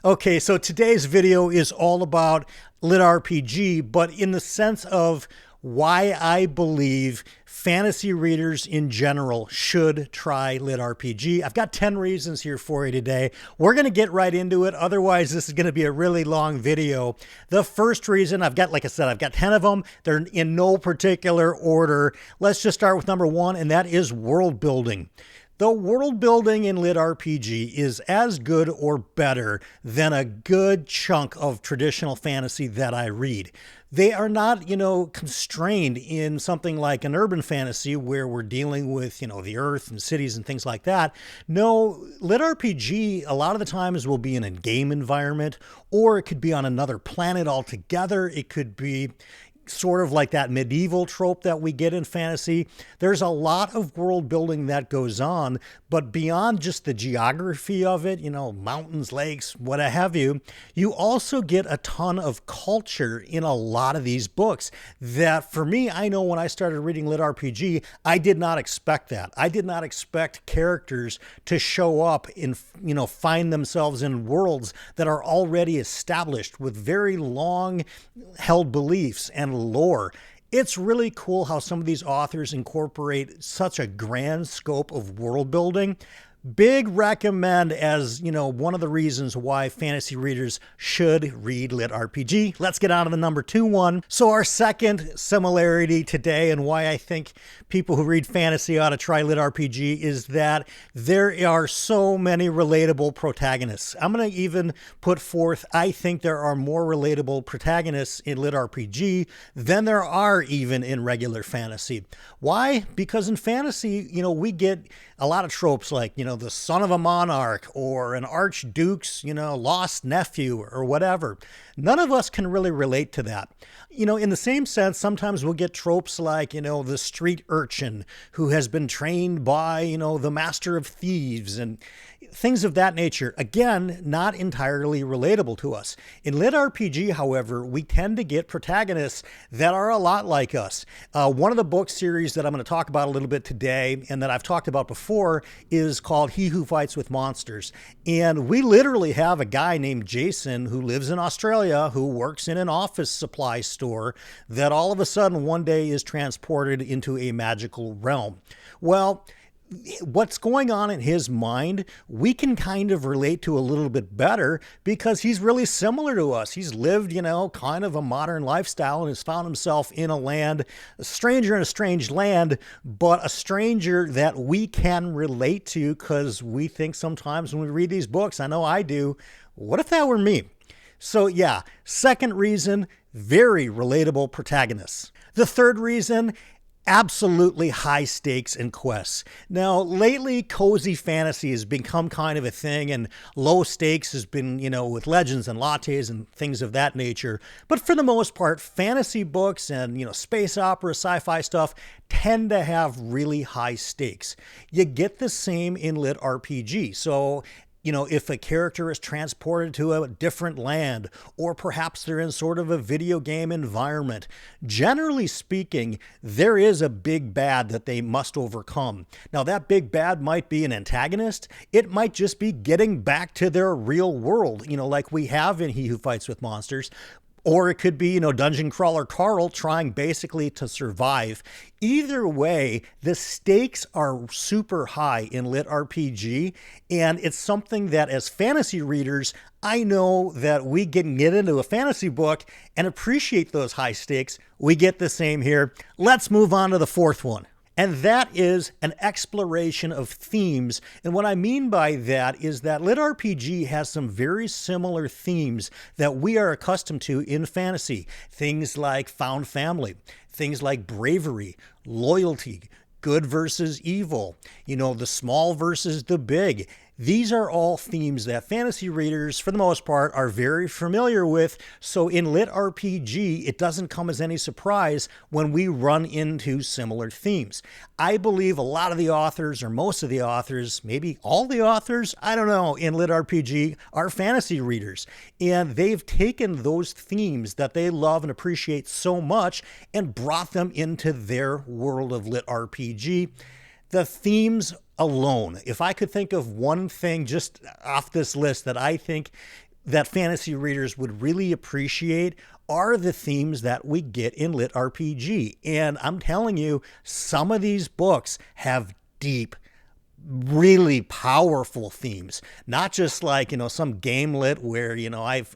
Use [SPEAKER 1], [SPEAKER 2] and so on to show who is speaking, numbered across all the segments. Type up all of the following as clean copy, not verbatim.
[SPEAKER 1] Okay, so today's video is all about LitRPG, but in the sense of why I believe fantasy readers in general should try LitRPG. I've got 10 reasons here for you today. We're going to get right into it. Otherwise, this is going to be a really long video. The first reason, like I said, I've got 10 of them. They're in no particular order. Let's just start with number one, and that is world building. The world building in LitRPG is as good or better than a good chunk of traditional fantasy that I read. They are not, constrained in something like an urban fantasy where we're dealing with, the earth and cities and things like that. No, LitRPG a lot of the times will be in a game environment, or it could be on another planet altogether. It could be sort of like that medieval trope that we get in fantasy. There's a lot of world building that goes on, but beyond just the geography of it, mountains, lakes, what have you, you also get a ton of culture in a lot of these books that, for me, I know when I started reading LitRPG, I did not expect that. I did not expect characters to show up in, find themselves in worlds that are already established with very long held beliefs and lore. It's really cool how some of these authors incorporate such a grand scope of world building. Big recommend as, one of the reasons why fantasy readers should read LitRPG. Let's get on to the number two one. So our second similarity today and why I think people who read fantasy ought to try LitRPG is that there are so many relatable protagonists. I'm going to even put forth, I think there are more relatable protagonists in LitRPG than there are even in regular fantasy. Why? Because in fantasy, we get a lot of tropes like, the son of a monarch or an archduke's, lost nephew or whatever. None of us can really relate to that. In the same sense, sometimes we'll get tropes like, the street urchin who has been trained by, the master of thieves and things of that nature. Again, not entirely relatable to us. In LitRPG, however, we tend to get protagonists that are a lot like us. One of the book series that I'm going to talk about a little bit today and that I've talked about before is called He Who Fights with Monsters. And we literally have a guy named Jason who lives in Australia who works in an office supply store that all of a sudden one day is transported into a magical realm. Well, what's going on in his mind, we can kind of relate to a little bit better because he's really similar to us. He's lived, kind of a modern lifestyle and has found himself in a stranger in a strange land, but a stranger that we can relate to because we think sometimes when we read these books, I know I do, what if that were me? So yeah, second reason, very relatable protagonists. The third reason, absolutely high stakes and quests. Now, lately, cozy fantasy has become kind of a thing, and low stakes has been, with legends and lattes and things of that nature. But for the most part, fantasy books and, space opera, sci-fi stuff tend to have really high stakes. You get the same in LitRPG. So, if a character is transported to a different land, or perhaps they're in sort of a video game environment, generally speaking, there is a big bad that they must overcome. Now, that big bad might be an antagonist. It might just be getting back to their real world, like we have in He Who Fights with Monsters. Or it could be, Dungeon Crawler Carl trying basically to survive. Either way, the stakes are super high in LitRPG, and it's something that as fantasy readers, I know that we can get into a fantasy book and appreciate those high stakes. We get the same here. Let's move on to the fourth one. And that is an exploration of themes. And what I mean by that is that LitRPG has some very similar themes that we are accustomed to in fantasy. Things like found family, things like bravery, loyalty, good versus evil, the small versus the big. These are all themes that fantasy readers, for the most part, are very familiar with. So in LitRPG, it doesn't come as any surprise when we run into similar themes. I believe a lot of the authors, or most of the authors, maybe all the authors, I don't know, in LitRPG are fantasy readers. And they've taken those themes that they love and appreciate so much and brought them into their world of LitRPG. The themes alone, if I could think of one thing just off this list that I think that fantasy readers would really appreciate are the themes that we get in Lit RPG. And I'm telling you, some of these books have deep, really powerful themes, not just like, some game lit where,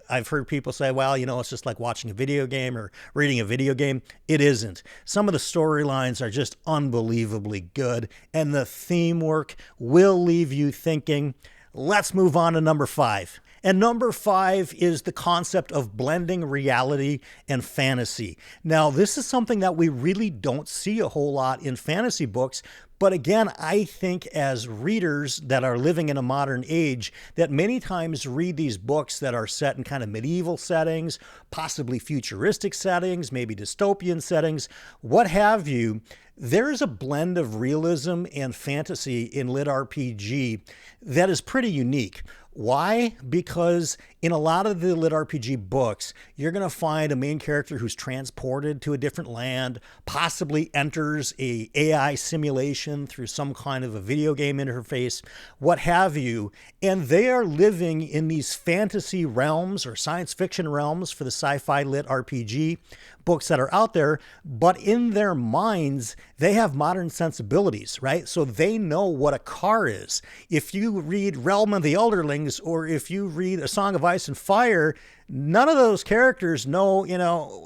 [SPEAKER 1] I've heard people say, well, it's just like watching a video game or reading a video game. It isn't. Some of the storylines are just unbelievably good, and the theme work will leave you thinking. Let's move on to number 5. And number 5 is the concept of blending reality and fantasy. Now, this is something that we really don't see a whole lot in fantasy books. But again, I think as readers that are living in a modern age, that many times read these books that are set in kind of medieval settings, possibly futuristic settings, maybe dystopian settings, what have you. There's a blend of realism and fantasy in Lit RPG that is pretty unique. Why? Because in a lot of the Lit RPG books, you're going to find a main character who's transported to a different land, possibly enters a AI simulation through some kind of a video game interface, what have you, and they are living in these fantasy realms or science fiction realms for the sci-fi Lit RPG books that are out there, but in their minds, they have modern sensibilities, right? So they know what a car is. If you read Realm of the Elderlings, or if you read A Song of Ice and Fire, none of those characters know,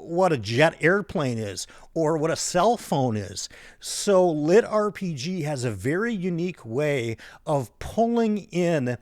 [SPEAKER 1] what a jet airplane is or what a cell phone is. So Lit RPG has a very unique way of pulling in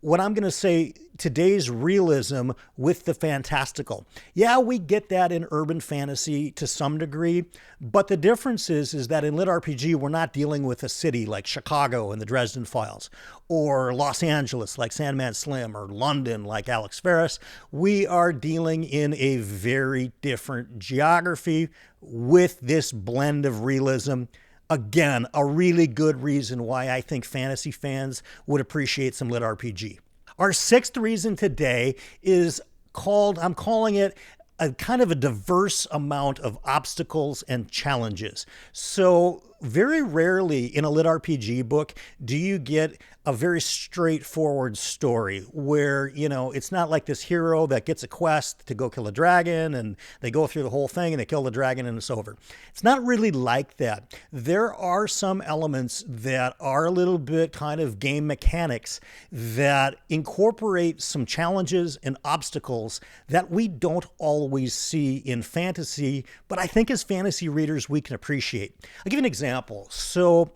[SPEAKER 1] what I'm going to say today's realism with the fantastical. Yeah, we get that in urban fantasy to some degree, but the difference is that in Lit RPG, we're not dealing with a city like Chicago in the Dresden Files, or Los Angeles like Sandman Slim, or London like Alex Ferris. We are dealing in a very different geography with this blend of realism. Again, a really good reason why I think fantasy fans would appreciate some Lit RPG. Our 6th reason today is I'm calling it a kind of a diverse amount of obstacles and challenges. So very rarely in a Lit RPG book do you get a very straightforward story where, it's not like this hero that gets a quest to go kill a dragon and they go through the whole thing and they kill the dragon and it's over. It's not really like that. There are some elements that are a little bit kind of game mechanics that incorporate some challenges and obstacles that we don't always see in fantasy, but I think as fantasy readers we can appreciate. I'll give you an example. So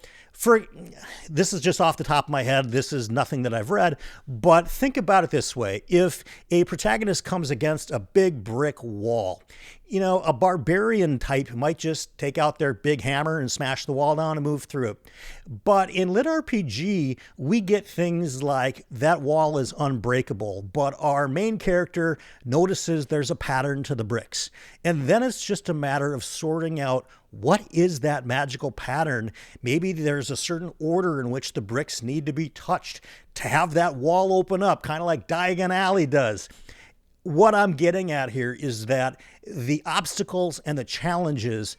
[SPEAKER 1] this is just off the top of my head. This is nothing that I've read, but think about it this way. If a protagonist comes against a big brick wall, a barbarian type might just take out their big hammer and smash the wall down and move through it. But in Lit RPG, we get things like that wall is unbreakable, but our main character notices there's a pattern to the bricks. And then it's just a matter of sorting out what is that magical pattern. Maybe there's a certain order in which the bricks need to be touched to have that wall open up, kind of like Diagon Alley does. What I'm getting at here is that the obstacles and the challenges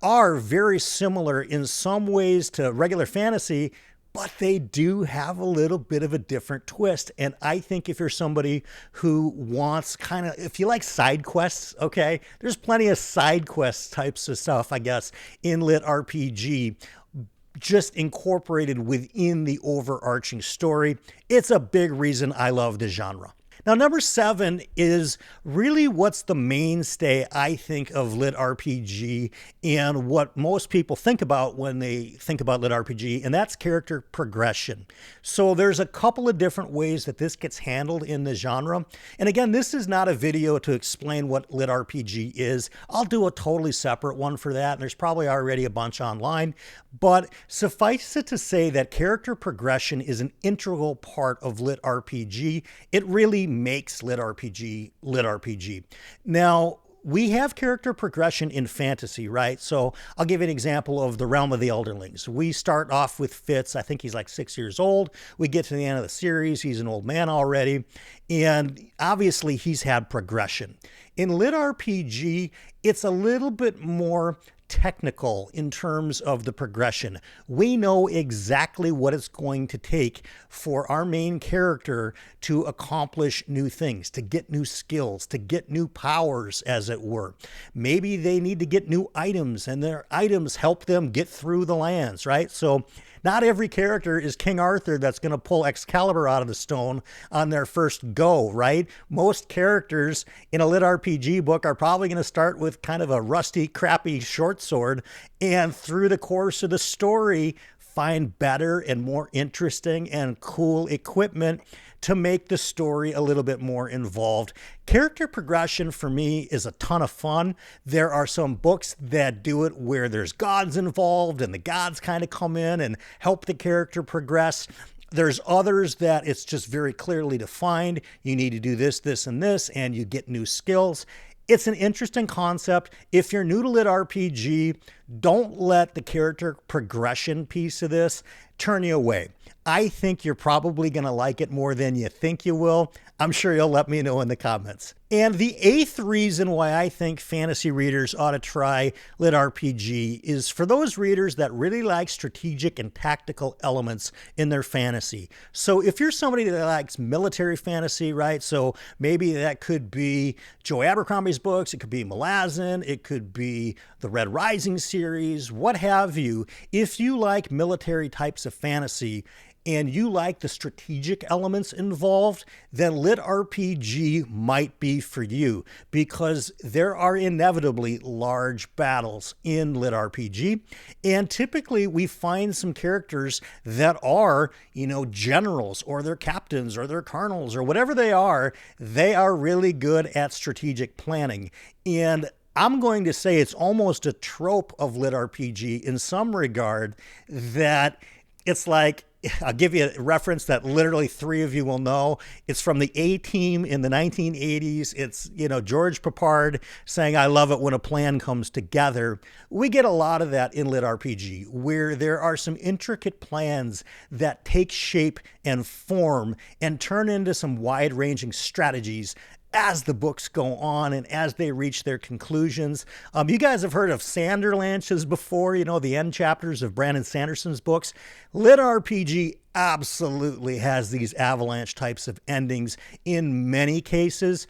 [SPEAKER 1] are very similar in some ways to regular fantasy, but they do have a little bit of a different twist. And I think if you're somebody who wants if you like side quests, okay, there's plenty of side quests types of stuff, I guess, in Lit RPG, just incorporated within the overarching story. It's a big reason I love the genre. Now, number 7 is really what's the mainstay, I think, of Lit RPG and what most people think about when they think about Lit RPG, and that's character progression. So there's a couple of different ways that this gets handled in the genre. And again, this is not a video to explain what Lit RPG is. I'll do a totally separate one for that, and there's probably already a bunch online. But suffice it to say that character progression is an integral part of Lit RPG. It really makes Lit RPG. Now, we have character progression in fantasy, right? So I'll give you an example of the Realm of the Elderlings. We start off with Fitz. I think he's like 6 years old. We get to the end of the series. He's an old man already. And obviously he's had progression. In Lit RPG, it's a little bit more technical in terms of the progression. We know exactly what it's going to take for our main character to accomplish new things, to get new skills, to get new powers, as it were. Maybe they need to get new items, and their items help them get through the lands, right? So not every character is King Arthur that's going to pull Excalibur out of the stone on their first go, right? Most characters in a lit RPG book are probably going to start with kind of a rusty, crappy short sword, and through the course of the story, find better and more interesting and cool equipment to make the story a little bit more involved. Character progression for me is a ton of fun. There are some books that do it where there's gods involved and the gods kind of come in and help the character progress. There's others that it's just very clearly defined. You need to do this, this, and this, and you get new skills. It's an interesting concept. If you're new to lit RPG, don't let the character progression piece of this turn you away. I think you're probably going to like it more than you think you will. I'm sure you'll let me know in the comments. And the eighth reason why I think fantasy readers ought to try lit RPG is for those readers that really like strategic and tactical elements in their fantasy. So if you're somebody that likes military fantasy, right? So maybe that could be Joe Abercrombie's books, it could be Malazan, it could be the Red Rising series, what have you. If you like military types of fantasy, and you like the strategic elements involved, then lit RPG might be for you, because there are inevitably large battles in lit RPG. And typically we find some characters that are, generals or they're captains or they're colonels or whatever they are really good at strategic planning. And I'm going to say it's almost a trope of lit RPG in some regard that it's like, I'll give you a reference that literally three of you will know. It's from the A-Team in the 1980s. It's, George Papard saying, "I love it when a plan comes together." We get a lot of that in lit RPG, where there are some intricate plans that take shape and form and turn into some wide-ranging strategies as the books go on and as they reach their conclusions. You guys have heard of Sanderlanches before, the end chapters of Brandon Sanderson's books. Lit RPG absolutely has these avalanche types of endings in many cases.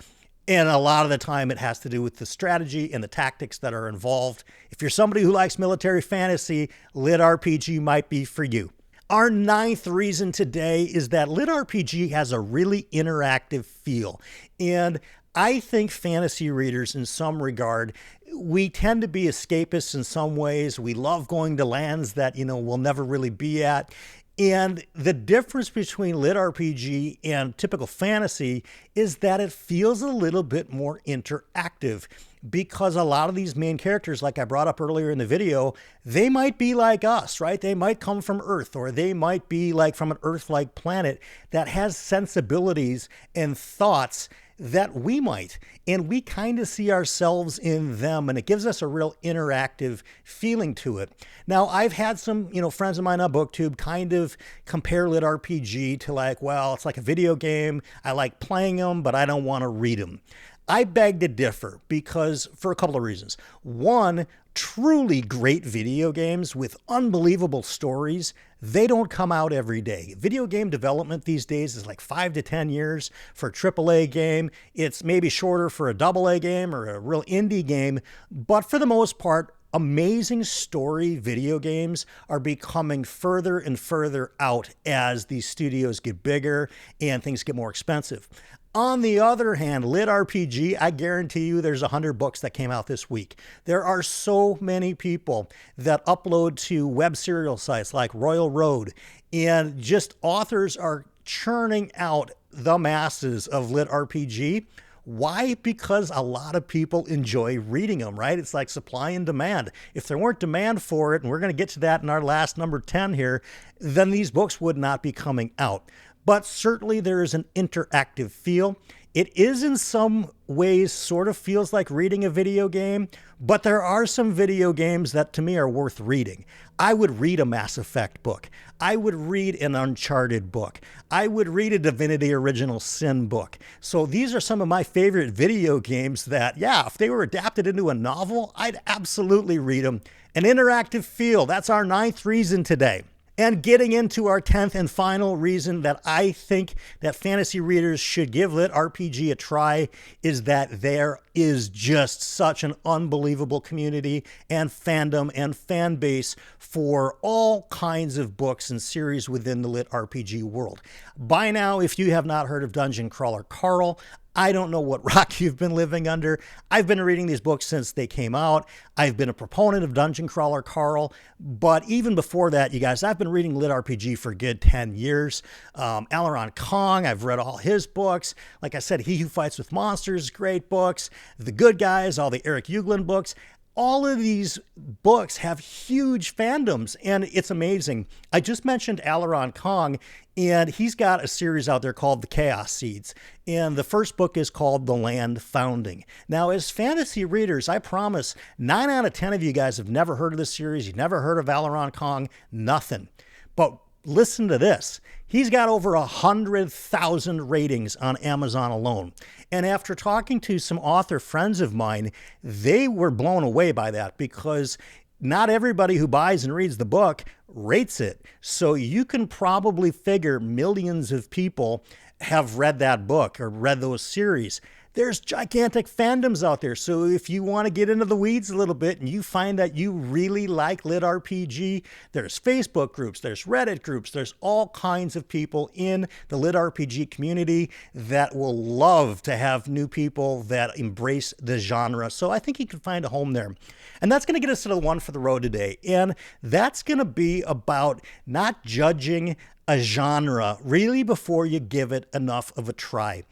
[SPEAKER 1] And a lot of the time it has to do with the strategy and the tactics that are involved. If you're somebody who likes military fantasy, lit RPG might be for you. Our ninth reason today is that lit RPG has a really interactive feel. And I think fantasy readers, in some regard, we tend to be escapists in some ways. We love going to lands that, we'll never really be at. And the difference between lit RPG and typical fantasy is that it feels a little bit more interactive, because a lot of these main characters, like I brought up earlier in the video, they might be like us, right? They might come from Earth, or they might be like from an Earth-like planet that has sensibilities and thoughts that we might, and we kind of see ourselves in them, and it gives us a real interactive feeling to it. Now, I've had some, friends of mine on BookTube kind of compare lit RPG to it's like a video game. I like playing them, but I don't want to read them. I beg to differ, because for a couple of reasons. One, truly great video games with unbelievable stories, they don't come out every day. Video game development these days is like 5 to 10 years for a AAA game. It's maybe shorter for a AA game or a real indie game. But for the most part, amazing story video games are becoming further and further out as these studios get bigger and things get more expensive. On the other hand, lit RPG, I guarantee you there's 100 books that came out this week. There are so many people that upload to web serial sites like Royal Road, and just authors are churning out the masses of lit RPG. Why? Because a lot of people enjoy reading them, right? It's like supply and demand. If there weren't demand for it, and we're going to get to that in our last number 10 here, then these books would not be coming out. But certainly there is an interactive feel. It is in some ways sort of feels like reading a video game, but there are some video games that to me are worth reading. I would read a Mass Effect book. I would read an Uncharted book. I would read a Divinity Original Sin book. So these are some of my favorite video games that, yeah, if they were adapted into a novel, I'd absolutely read them. An interactive feel, that's our 9th reason today. And getting into our 10th and final reason that I think that fantasy readers should give LitRPG a try is that there is just such an unbelievable community and fandom and fan base for all kinds of books and series within the LitRPG world. By now, if you have not heard of Dungeon Crawler Carl, I don't know what rock you've been living under. I've been reading these books since they came out. I've been a proponent of Dungeon Crawler Carl, but even before that, you guys, I've been reading LitRPG for a good 10 years. Alaron Kong, I've read all his books. Like I said, He Who Fights with Monsters, great books. The Good Guys, all the Eric Uglin books. All of these books have huge fandoms, and it's amazing. I just mentioned Alaron Kong, and he's got a series out there called The Chaos Seeds, and the first book is called The Land Founding. Now, as fantasy readers, I promise 9 out of 10 of you guys have never heard of this series. You've never heard of Alaron Kong, nothing. But listen to this. He's got over 100,000 ratings on Amazon alone. And after talking to some author friends of mine, they were blown away by that because not everybody who buys and reads the book rates it. So you can probably figure millions of people have read that book or read those series. There's gigantic fandoms out there. So if you want to get into the weeds a little bit and you find that you really like LitRPG, there's Facebook groups, there's Reddit groups, there's all kinds of people in the LitRPG community that will love to have new people that embrace the genre. So I think you can find a home there. And that's going to get us to the one for the road today. And that's going to be about not judging a genre really before you give it enough of a try.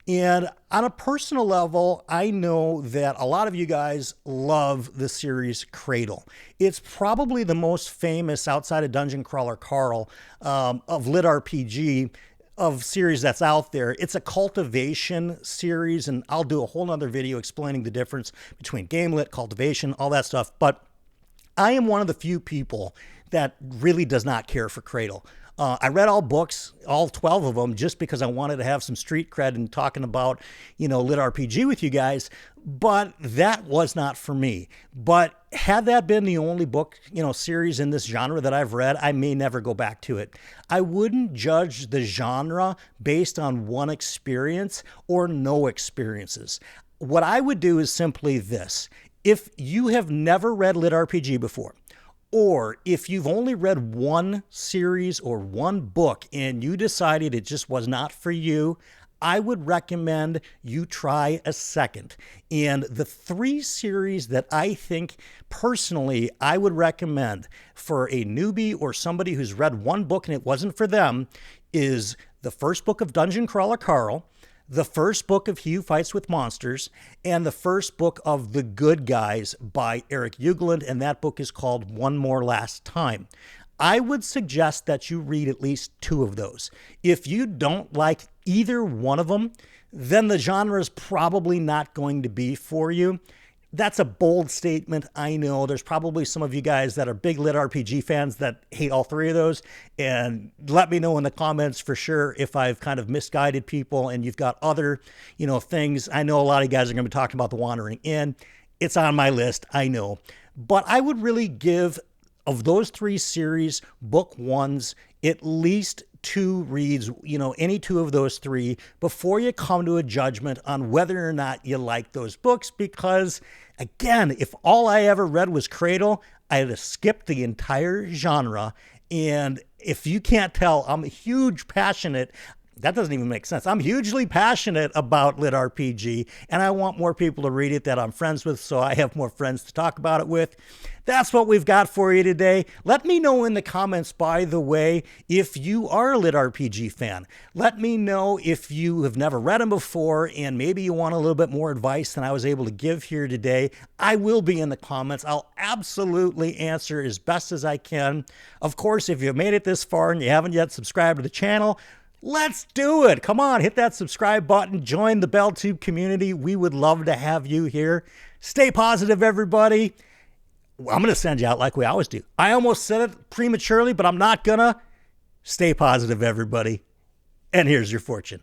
[SPEAKER 1] And on a personal level, I know that a lot of you guys love the series Cradle. It's probably the most famous outside of Dungeon Crawler Carl of LitRPG of series that's out there. It's a cultivation series, and I'll do a whole nother video explaining the difference between game lit, cultivation, all that stuff. But I am one of the few people that really does not care for Cradle. I read all books, all 12 of them, just because I wanted to have some street cred and talking about, LitRPG with you guys, but that was not for me. But had that been the only book, series in this genre that I've read, I may never go back to it. I wouldn't judge the genre based on one experience or no experiences. What I would do is simply this. If you have never read LitRPG before, or if you've only read one series or one book and you decided it just was not for you, I would recommend you try a second. And the 3 series that I think personally I would recommend for a newbie or somebody who's read one book and it wasn't for them is the first book of Dungeon Crawler Carl, the first book of He Who Fights with Monsters, and the first book of The Good Guys by Eric Uglin, and that book is called One More Last Time. I would suggest that you read at least 2 of those. If you don't like either one of them, then the genre is probably not going to be for you. That's a bold statement, I know. There's probably some of you guys that are big LitRPG fans that hate all 3 of those, and let me know in the comments for sure if I've kind of misguided people and you've got other, things. I know a lot of you guys are going to be talking about The Wandering Inn. It's on my list, I know. But I would really give, of those 3 series, book 1s, at least 2 reads, any 2 of those 3 before you come to a judgment on whether or not you like those books. Because again, if all I ever read was Cradle, I'd have skipped the entire genre. And if you can't tell, I'm a huge passionate, that doesn't even make sense. I'm hugely passionate about LitRPG, and I want more people to read it that I'm friends with, so I have more friends to talk about it with. That's what we've got for you today. Let me know in the comments, by the way, if you are a LitRPG fan. Let me know if you have never read them before and maybe you want a little bit more advice than I was able to give here today. I will be in the comments. I'll absolutely answer as best as I can. Of course, if you've made it this far and you haven't yet subscribed to the channel, Let's do it. Come on, hit that subscribe button. Join the BellTube community. We would love to have you here. Stay positive, everybody. I'm going to send you out like we always do. I almost said it prematurely, but I'm not going to. Stay positive, everybody. And here's your fortune.